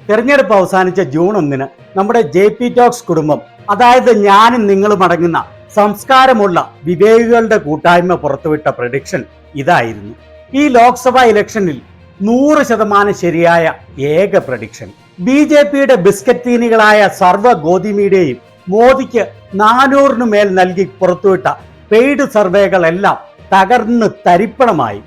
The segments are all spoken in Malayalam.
തെരഞ്ഞെടുപ്പ് അവസാനിച്ച ജൂൺ 1 നമ്മുടെ JP ടോക്സ് കുടുംബം, അതായത് ഞാനും നിങ്ങളും അടങ്ങുന്ന സംസ്കാരമുള്ള വിവേകികളുടെ കൂട്ടായ്മ പുറത്തുവിട്ട പ്രഡിക്ഷൻ ഇതായിരുന്നു. ഈ ലോക്സഭാ ഇലക്ഷനിൽ 100% ശരിയായ ഏക പ്രഡിക്ഷൻ. BJPയുടെ ബിസ്ക്കറ്റ് തീനികളായ സർവ്വ ഗോതിമീഡിയയും മോദിക്ക് 400 മേൽ നൽകി പുറത്തുവിട്ട പെയ്ഡ് സർവേകളെല്ലാം തകർന്ന് തരിപ്പണമായി.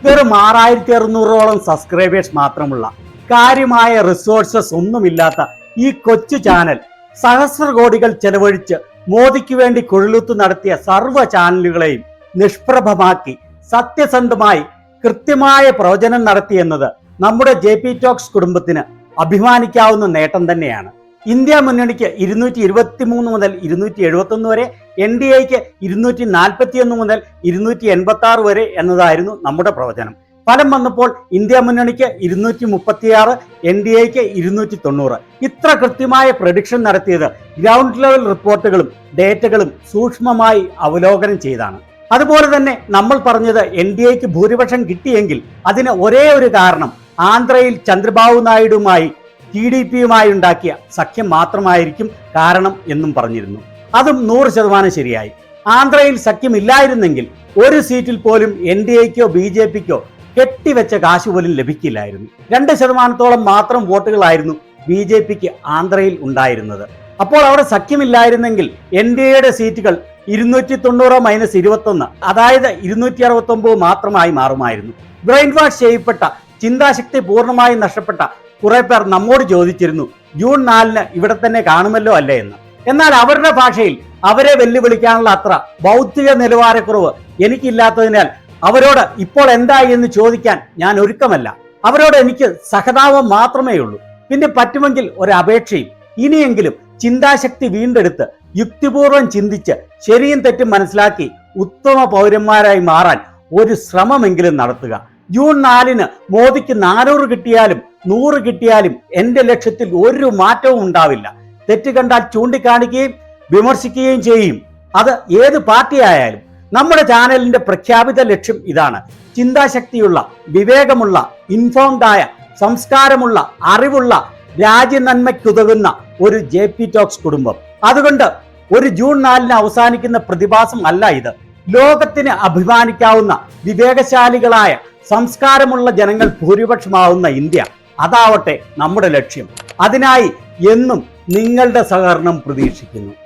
വെറും 6600ഓളം സബ്സ്ക്രൈബേഴ്സ് മാത്രമുള്ള, കാര്യമായ റിസോഴ്സസ് ഒന്നുമില്ലാത്ത ഈ കൊച്ചു ചാനൽ സഹസ്രകോടികൾ ചെലവഴിച്ച് മോദിക്ക് വേണ്ടി കുഴലുത്തു നടത്തിയ സർവ്വ ചാനലുകളെയും നിഷ്പ്രഭമാക്കി സത്യസന്ധമായി കൃത്യമായ പ്രവചനം നടത്തിയെന്നത് നമ്മുടെ JP ടോക്സ് കുടുംബത്തിന് അഭിമാനിക്കാവുന്ന നേട്ടം തന്നെയാണ്. ഇന്ത്യ മുന്നണിക്ക് 223 മുതൽ 271 വരെ, NDAക്ക് 241 മുതൽ 286 വരെ എന്നതായിരുന്നു നമ്മുടെ പ്രവചനം. ഫലം വന്നപ്പോൾ ഇന്ത്യ മുന്നണിക്ക് 236, NDAക്ക് 290. ഇത്ര കൃത്യമായ പ്രഡിക്ഷൻ നടത്തിയത് ഗ്രൗണ്ട് ലെവൽ റിപ്പോർട്ടുകളും ഡേറ്റകളും സൂക്ഷ്മമായി അവലോകനം ചെയ്താണ്. അതുപോലെ തന്നെ നമ്മൾ പറഞ്ഞത് NDAക്ക് ഭൂരിപക്ഷം കിട്ടിയെങ്കിൽ അതിന് ഒരേ ഒരു കാരണം ആന്ധ്രയിൽ ചന്ദ്രബാബു നായിഡുവുമായി TDPയുമായി ഉണ്ടാക്കിയ സഖ്യം മാത്രമായിരിക്കും കാരണം എന്നും പറഞ്ഞിരുന്നു. അതും 100% ശരിയായി. ആന്ധ്രയിൽ സഖ്യമില്ലായിരുന്നെങ്കിൽ ഒരു സീറ്റിൽ പോലും NDAക്കോ BJPക്കോ കെട്ടിവെച്ച കാശ് പോലും ലഭിക്കില്ലായിരുന്നു. 2% മാത്രം വോട്ടുകളായിരുന്നു BJPക്ക് ആന്ധ്രയിൽ ഉണ്ടായിരുന്നത്. അപ്പോൾ അവിടെ സഖ്യമില്ലായിരുന്നെങ്കിൽ NDAയുടെ സീറ്റുകൾ 290 - 21, അതായത് 269 മാത്രമായി മാറുമായിരുന്നു. ബ്രെയിൻ വാഷ് ചെയ്യപ്പെട്ട, ചിന്താശക്തി പൂർണ്ണമായും നഷ്ടപ്പെട്ട കുറെ പേർ നമ്മോട് ചോദിച്ചിരുന്നു, ജൂൺ 4 ഇവിടെ തന്നെ കാണുമല്ലോ അല്ലേ എന്ന്. എന്നാൽ അവരുടെ ഭാഷയിൽ അവരെ വെല്ലുവിളിക്കാനുള്ള അത്ര ബൗദ്ധിക നിലവാരക്കുറവ് എനിക്കില്ലാത്തതിനാൽ അവരോട് ഇപ്പോൾ എന്തായി എന്ന് ചോദിക്കാൻ ഞാൻ ഒരുക്കമല്ല. അവരോട് എനിക്ക് സഹതാപം മാത്രമേ ഉള്ളൂ. പിന്നെ പറ്റുമെങ്കിൽ ഒരു അപേക്ഷയും, ഇനിയെങ്കിലും ചിന്താശക്തി വീണ്ടെടുത്ത് യുക്തിപൂർവം ചിന്തിച്ച് ശരിയും തെറ്റും മനസ്സിലാക്കി ഉത്തമ പൗരന്മാരായി മാറാൻ ഒരു ശ്രമമെങ്കിലും നടത്തുക. ജൂൺ 4 മോദിക്ക് 400 കിട്ടിയാലും 100 കിട്ടിയാലും എൻ്റെ ലക്ഷ്യത്തിൽ ഒരു മാറ്റവും ഉണ്ടാവില്ല. തെറ്റ് കണ്ടാൽ ചൂണ്ടിക്കാണിക്കുകയും വിമർശിക്കുകയും ചെയ്യും. അത് ഏത് പാർട്ടി ആയാലും. നമ്മുടെ ചാനലിന്റെ പ്രഖ്യാപിത ലക്ഷ്യം ഇതാണ്: ചിന്താശക്തിയുള്ള, വിവേകമുള്ള, ഇൻഫോംഡായ, സംസ്കാരമുള്ള, അറിവുള്ള, രാജ്യനന്മയ്ക്കുതകുന്ന ഒരു JP ടോക്സ് കുടുംബം. അതുകൊണ്ട് ഒരു ജൂൺ 4 അവസാനിക്കുന്ന പ്രതിഭാസം അല്ല ഇത്. ലോകത്തിന് അഭിമാനിക്കാവുന്ന വിവേകശാലികളായ സംസ്കാരമുള്ള ജനങ്ങൾ ഭൂരിപക്ഷമാവുന്ന ഇന്ത്യ, അതാവട്ടെ നമ്മുടെ ലക്ഷ്യം. അതിനായി എന്നും നിങ്ങളുടെ സഹകരണം പ്രതീക്ഷിക്കുന്നു.